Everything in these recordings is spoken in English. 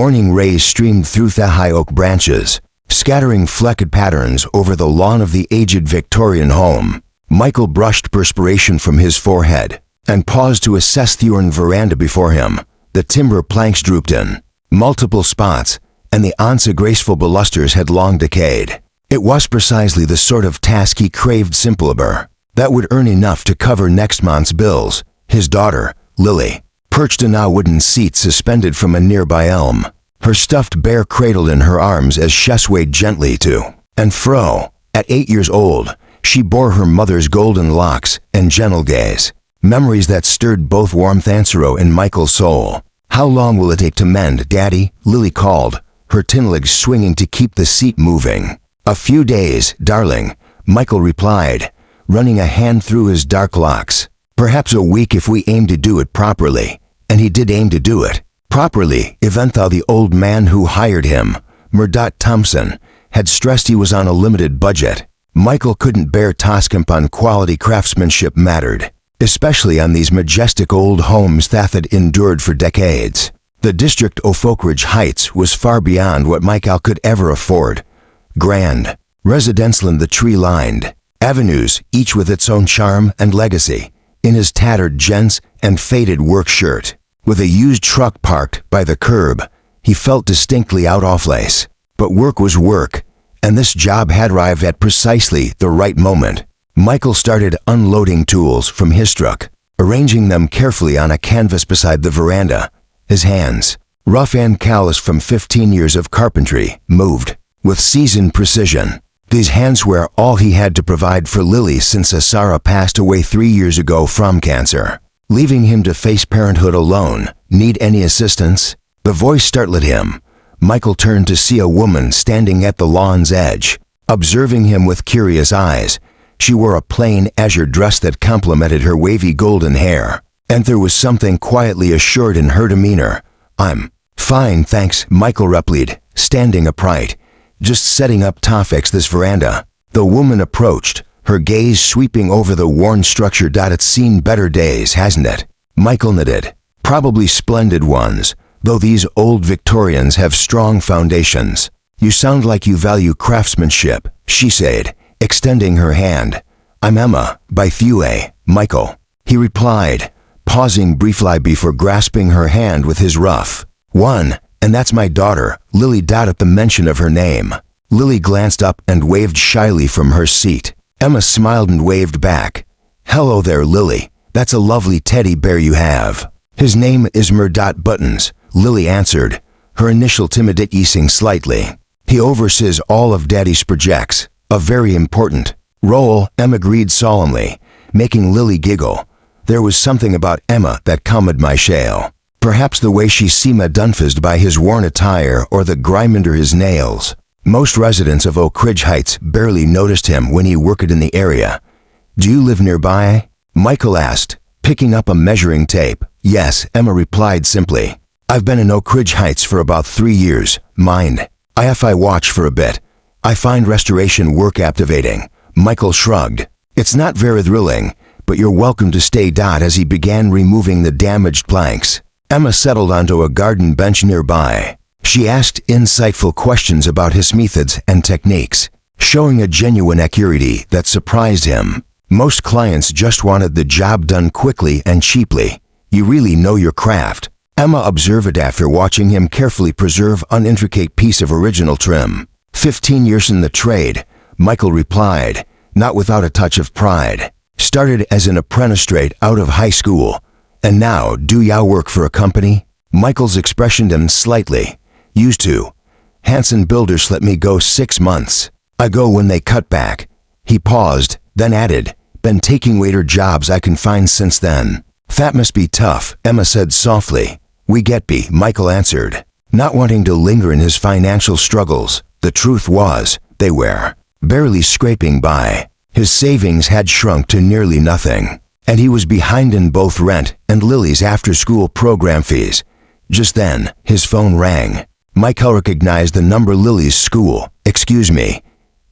Morning rays streamed through the high oak branches, scattering flecked patterns over the lawn of the aged Victorian home. Michael brushed perspiration from his forehead and paused to assess the veranda before him. The timber planks drooped in multiple spots, and the once graceful balusters had long decayed. It was precisely the sort of task he craved, simple labor that would earn enough to cover next month's bills. His daughter, Lily, perched in a wooden seat suspended from a nearby elm, her stuffed bear cradled in her arms as she swayed gently to and fro. At 8 years old, she bore her mother's golden locks and gentle gaze, memories that stirred both warmth and sorrow in Michael's soul. "How long will it take to mend, Daddy?" Lily called, her tin legs swinging to keep the seat moving. "A few days, darling," Michael replied, running a hand through his dark locks. "Perhaps a week if we aim to do it properly." And he did aim to do it properly, even though the old man who hired him, Murdoch Thompson, had stressed he was on a limited budget. Michael couldn't bear tasking on quality craftsmanship mattered, especially on these majestic old homes that had endured for decades. The district of Oakridge Heights was far beyond what Michael could ever afford. Grand, residential in the tree-lined avenues, each with its own charm and legacy. In his tattered gents and faded work shirt, with a used truck parked by the curb, he felt distinctly out of place. But work was work, and this job had arrived at precisely the right moment. Michael started unloading tools from his truck, arranging them carefully on a canvas beside the veranda. His hands, rough and callous from 15 years of carpentry, moved with seasoned precision. These hands were all he had to provide for Lily since Sarah passed away 3 years ago from cancer, leaving him to face parenthood alone. "Need any assistance?" The voice startled him. Michael turned to see a woman standing at the lawn's edge, observing him with curious eyes. She wore a plain azure dress that complemented her wavy golden hair, and there was something quietly assured in her demeanor. "I'm fine, thanks," Michael replied, standing upright. "Just setting up to fix this veranda." The woman approached, her gaze sweeping over the worn structure. "It's seen better days, hasn't it?" Michael nodded. "Probably splendid ones, though these old Victorians have strong foundations." "You sound like you value craftsmanship," she said, extending her hand. "I'm Emma, by Thue, Michael," he replied, pausing briefly before grasping her hand with his rough one. "And that's my daughter, Lily." At the mention of her name, Lily glanced up and waved shyly from her seat. Emma smiled and waved back. "Hello there, Lily. That's a lovely teddy bear you have." "His name is Murdoch Buttons," Lily answered, her initial timidity easing slightly. "He oversees all of Daddy's projects. A very important role," Emma agreed solemnly, making Lily giggle. There was something about Emma that calmed my shale. Perhaps the way she seemed unfazed by his worn attire or the grime under his nails. Most residents of Oakridge Heights barely noticed him when he worked in the area. "Do you live nearby?" Michael asked, picking up a measuring tape. "Yes," Emma replied simply. "I've been in Oakridge Heights for about 3 years. Mind if I watch for a bit? I find restoration work captivating." Michael shrugged. "It's not very thrilling, but you're welcome to stay." As he began removing the damaged planks, Emma settled onto a garden bench nearby. She asked insightful questions about his methods and techniques, showing a genuine accuracy that surprised him. Most clients just wanted the job done quickly and cheaply. "You really know your craft," Emma observed after watching him carefully preserve an intricate piece of original trim. 15 years in the trade," Michael replied, not without a touch of pride. "Started as an apprentice straight out of high school. And now, do ya work for a company?" Michael's expression dimmed slightly. "Used to. Hanson Builders let me go 6 months ago when they cut back." He paused, then added, "Been taking waiter jobs I can find since then." "That must be tough," Emma said softly. "We get be," Michael answered, not wanting to linger in his financial struggles. The truth was, they were barely scraping by. His savings had shrunk to nearly nothing, and he was behind in both rent and Lily's after-school program fees. Just then, his phone rang. Michael recognized the number. "Lily's school." "Excuse me,"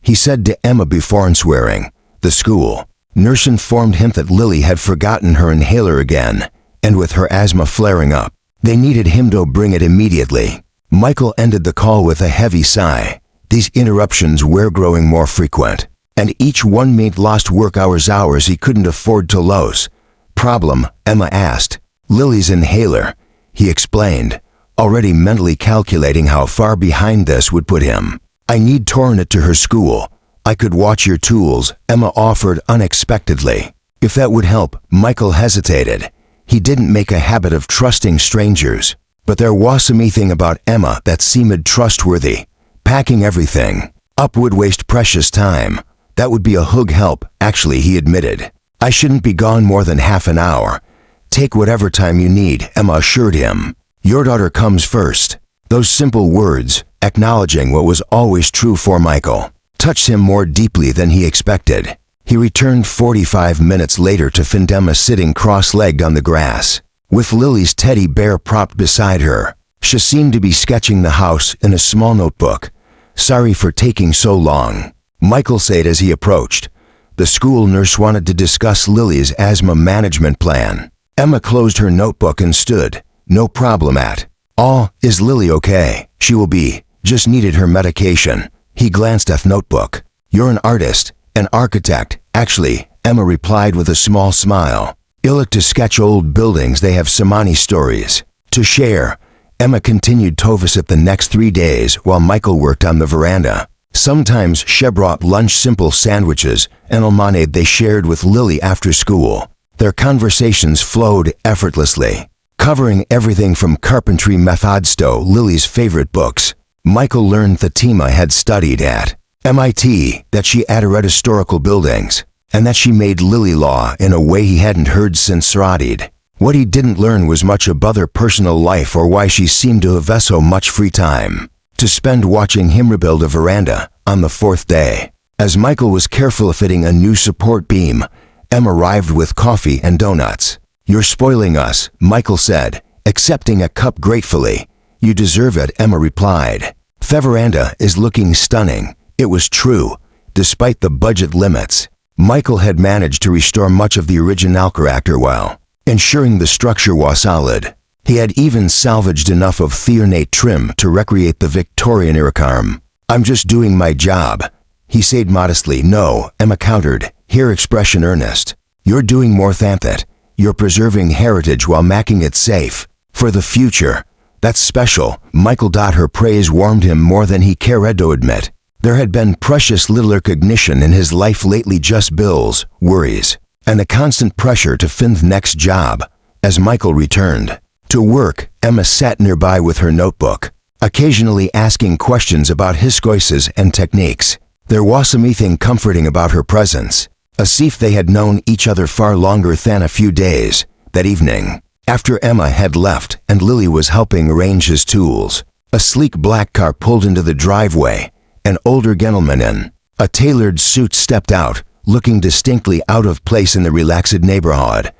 he said to Emma before swearing. The school nurse informed him that Lily had forgotten her inhaler again, and with her asthma flaring up, they needed him to bring it immediately. Michael ended the call with a heavy sigh. These interruptions were growing more frequent, and each one meant lost work hours he couldn't afford to lose. Problem? Emma asked. Lily's inhaler, he explained, already mentally calculating how far behind this would put him. I need torn it to her school. I could watch your tools, Emma offered unexpectedly. If that would help, Michael hesitated. He didn't make a habit of trusting strangers, but there was something about Emma that seemed trustworthy. Packing everything up would waste precious time. That would be a hug help, actually, he admitted. I shouldn't be gone more than half an hour. Take whatever time you need, Emma assured him. Your daughter comes first. Those simple words, acknowledging what was always true for Michael, touched him more deeply than he expected. He returned 45 minutes later to find Emma sitting cross-legged on the grass, with Lily's teddy bear propped beside her. She seemed to be sketching the house in a small notebook. Sorry for taking so long, Michael said as he approached. The school nurse wanted to discuss Lily's asthma management plan. Emma closed her notebook and stood. No problem at all. Is Lily okay? She will be. Just needed her medication. He glanced at the notebook. You're an artist, an architect. Actually, Emma replied with a small smile. You like to sketch old buildings. They have so many stories to share. Emma continued to visit the next 3 days while Michael worked on the veranda. Sometimes she brought lunch simple sandwiches and lemonade they shared with Lily after school. Their conversations flowed effortlessly, covering everything from carpentry methods to Lily's favorite books. Michael learned that Tima had studied at MIT, that she had read historical buildings, and that she made Lily law in a way he hadn't heard since studied. What he didn't learn was much about her personal life or why she seemed to have so much free time to spend watching him rebuild a veranda. On the 4th day, as Michael was careful of fitting a new support beam, Emma arrived with coffee and donuts. You're spoiling us, Michael said, accepting a cup gratefully. You deserve it, Emma replied. The veranda is looking stunning. It was true. Despite the budget limits, Michael had managed to restore much of the original character while ensuring the structure was solid. He had even salvaged enough of the ornate trim to recreate the Victorian era charm. I'm just doing my job, he said modestly. No, Emma countered, her expression earnest. You're doing more than that. You're preserving heritage while making it safe for the future. That's special. Michael. Her praise warmed him more than he cared to admit. There had been precious little recognition in his life lately, just bills, worries, and the constant pressure to find the next job. As Michael returned to work, Emma sat nearby with her notebook, occasionally asking questions about his choices and techniques. There was something comforting about her presence, as if they had known each other far longer than a few days. That evening, after Emma had left and Lily was helping arrange his tools, a sleek black car pulled into the driveway. An older gentleman in a tailored suit stepped out, looking distinctly out of place in the relaxed neighborhood.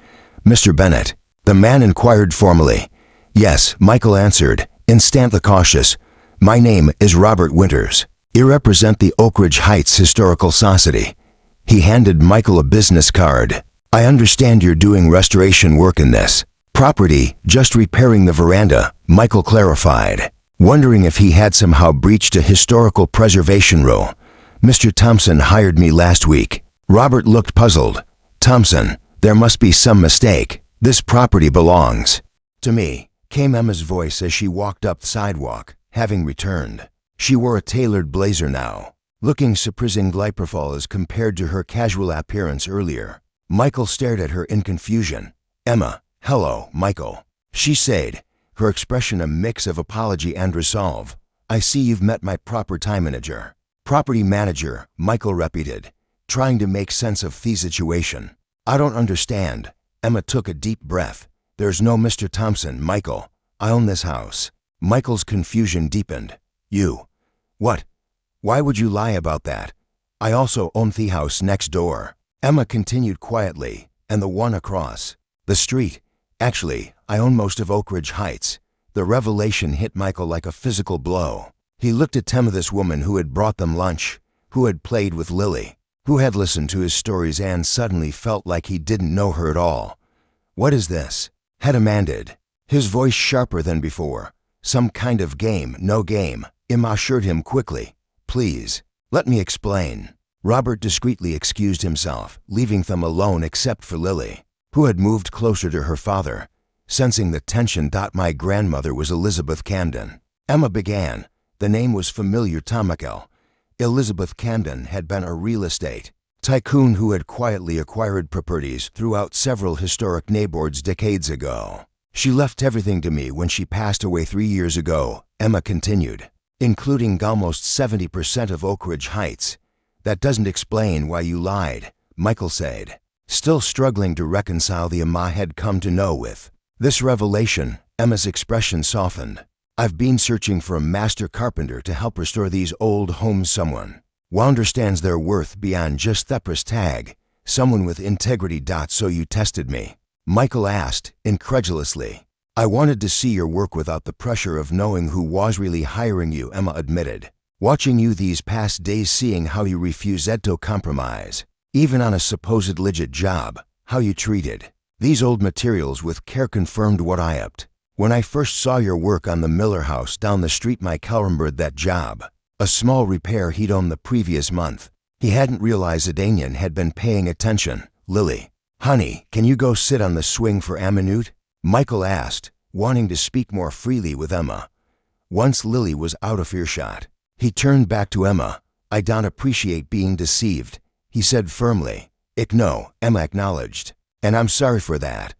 Mr. Bennett, the man inquired formally. Yes, Michael answered, instantly cautious. My name is Robert Winters. I represent the Oakridge Heights Historical Society. He handed Michael a business card. I understand you're doing restoration work in this property, just repairing the veranda, Michael clarified, wondering if he had somehow breached a historical preservation rule. Mr. Thompson hired me last week. Robert looked puzzled. Thompson, there must be some mistake. This property belongs to me, came Emma's voice as she walked up the sidewalk, having returned. She wore a tailored blazer now, looking surprisingly purple as compared to her casual appearance earlier. Michael stared at her in confusion. Emma, hello, Michael, she said, her expression a mix of apology and resolve. I see you've met my property manager. Property manager, Michael repeated, trying to make sense of the situation. I don't understand. Emma took a deep breath. There's no Mr. Thompson, Michael. I own this house. Michael's confusion deepened. You? What? Why would you lie about that? I also own the house next door. Emma continued quietly, and the one across the street. Actually, I own most of Oakridge Heights. The revelation hit Michael like a physical blow. He looked at this woman who had brought them lunch, who had played with Lily, who had listened to his stories, and suddenly felt like he didn't know her at all. What is this? Had demanded, his voice sharper than before. Some kind of game, no game, Emma assured him quickly. Please, let me explain. Robert discreetly excused himself, leaving them alone except for Lily, who had moved closer to her father. Sensing the tension, my grandmother was Elizabeth Camden. Emma began. The name was familiar to Michael. Elizabeth Camden had been a real estate tycoon who had quietly acquired properties throughout several historic neighborhoods decades ago. She left everything to me when she passed away 3 years ago, Emma continued, including almost 70% of Oakridge Heights. That doesn't explain why you lied, Michael said, still struggling to reconcile the Emma had come to know with this revelation. Emma's expression softened. I've been searching for a master carpenter to help restore these old homes, someone who understands their worth beyond just the price tag, someone with integrity. So you tested me? Michael asked, incredulously. I wanted to see your work without the pressure of knowing who was really hiring you, Emma admitted. Watching you these past days, seeing how you refused to compromise, even on a supposed legit job, how you treated these old materials with care confirmed what I upped. When I first saw your work on the Miller house down the street, Michael remembered that job. A small repair he'd owned the previous month. He hadn't realized Adanian had been paying attention. Lily, honey, can you go sit on the swing for a minute? Michael asked, wanting to speak more freely with Emma. Once Lily was out of earshot, he turned back to Emma. I don't appreciate being deceived, he said firmly. No, Emma acknowledged. And I'm sorry for that.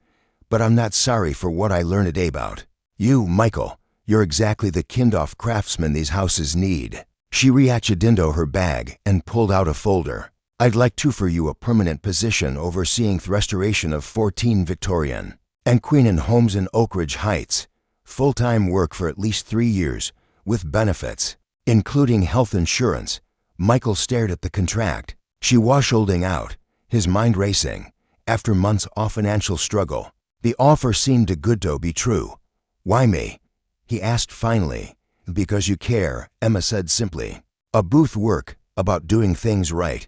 But I'm not sorry for what I learned today about you, Michael. You're exactly the kind of craftsman these houses need. She reached into her bag and pulled out a folder. I'd like to offer you a permanent position overseeing the restoration of 14 Victorian and Queen homes in Oakridge Heights. Full-time work for at least 3 years, with benefits, including health insurance. Michael stared at the contract she was holding out, his mind racing. After months of financial struggle, the offer seemed too good to be true. Why me? He asked finally. Because you care, Emma said simply. A booth work, about doing things right.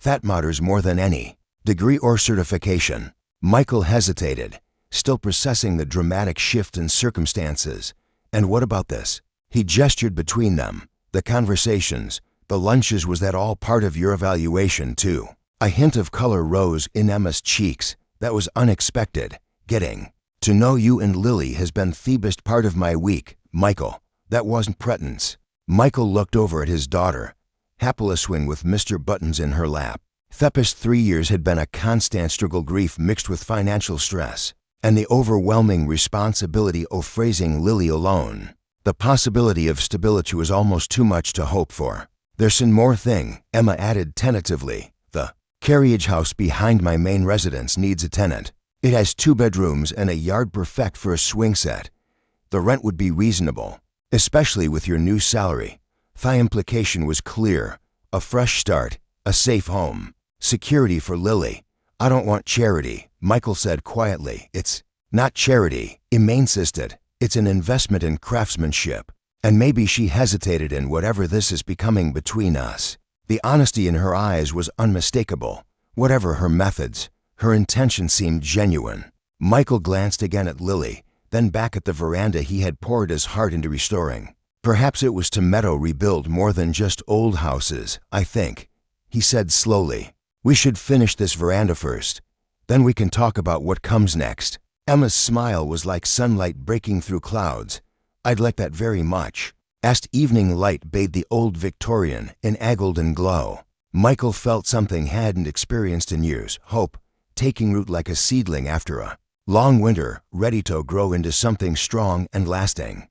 That matters more than any degree or certification. Michael hesitated, still processing the dramatic shift in circumstances. And what about this? He gestured between them. The conversations, the lunches, was that all part of your evaluation too? A hint of color rose in Emma's cheeks. That was unexpected. Getting to know you and Lily has been the best part of my week, Michael. That wasn't pretense. Michael looked over at his daughter, happily swing with Mr. Buttons in her lap. The past 3 years had been a constant struggle, grief mixed with financial stress, and the overwhelming responsibility of raising Lily alone. The possibility of stability was almost too much to hope for. There's one more thing, Emma added tentatively. The carriage house behind my main residence needs a tenant. It has 2 bedrooms and a yard perfect for a swing set. The rent would be reasonable, especially with your new salary. The implication was clear. A fresh start, a safe home, security for Lily. I don't want charity, Michael said quietly. It's not charity, Emma insisted. It's an investment in craftsmanship. And maybe she hesitated in whatever this is becoming between us. The honesty in her eyes was unmistakable. Whatever her methods, her intention seemed genuine. Michael glanced again at Lily, then back at the veranda he had poured his heart into restoring. Perhaps it was to rebuild more than just old houses, I think, he said slowly. We should finish this veranda first. Then we can talk about what comes next. Emma's smile was like sunlight breaking through clouds. I'd like that very much. As evening light bathed the old Victorian in a golden glow, Michael felt something hadn't experienced in years, hope, taking root like a seedling after a long winter, ready to grow into something strong and lasting.